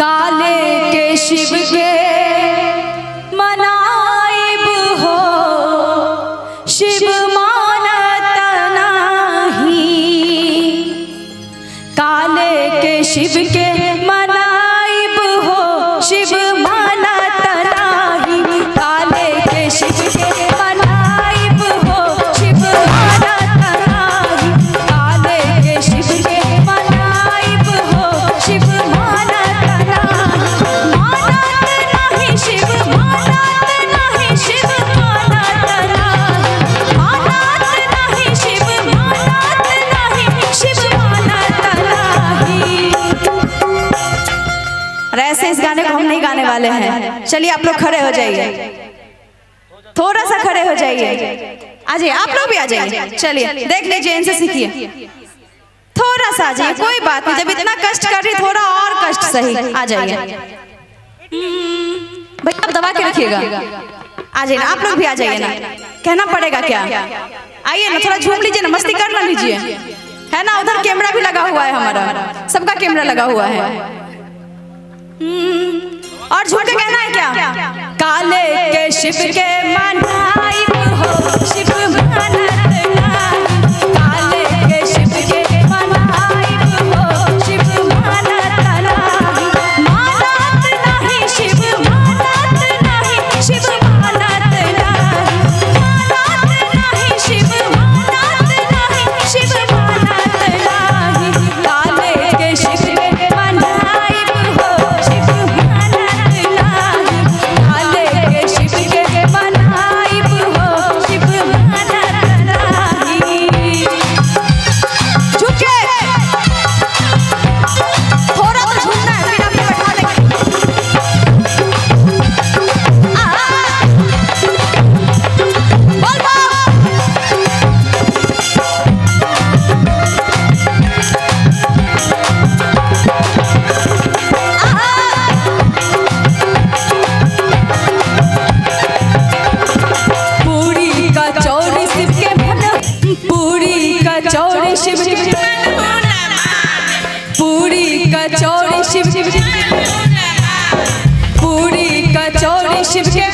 काले के शिव के मनाइब हो, शिव मानत नाही। काले के शिव के मनाइब हो, शिव मानत नाही। काले के शिव के मनाइब हो, शिव मानत नाही। काले के शिव के मनाइब हो, शिव मानत नाही। शिव मानत नहीं, शिव मानत नहीं। शिव मानत नहीं, शिव मानत नहीं। और ऐसे इस गाने को हम नहीं गाने वाले हैं। चलिए आप लोग खड़े हो जाइए, थोड़ा सा खड़े हो जाइए। आ जाइए, आप लोग भी आ जाइए। चलिए देख लीजिए, इनसे सीखिए। थोड़ा सा आ जाइए, कोई बात नहीं। जब इतना कष्ट कर रही, थोड़ा और कष्ट सही। आ जाइए भाई, आप दबा के रखिएगा। आ जाइए ना, आप लोग भी आ जाइए ना। कहना पड़ेगा क्या? आइए ना, थोड़ा झूम लीजिए ना, मस्ती कर ना लीजिए, है ना। उधर कैमरा भी लगा हुआ है, हमारा सबका कैमरा लगा हुआ है। और झूम के कहना है क्या? काले के शिव के मनाइब हो, शिव मानत नाही। काले के शिव के मनाइब हो, शिव मानत नाही। मानत नाही, शिव मानत नाही। शिव मानत नाही। मानत नाही, शिव मानत नाही। शिव मानत नाही। काले के शिव के मनाइब हो, शिव मानत नाही। काले के शिव के मनाइब हो, शिव मानत नाही। झुके, थोड़ा तो झुकना है, फिर आपको बैठा देंगे। बोल बोल। पूरी कचौड़ी शिव के मन, पूरी कचौड़ी शिव के मन, पूरी कचौड़ी शिव के, पूरी कचौड़ी शिव के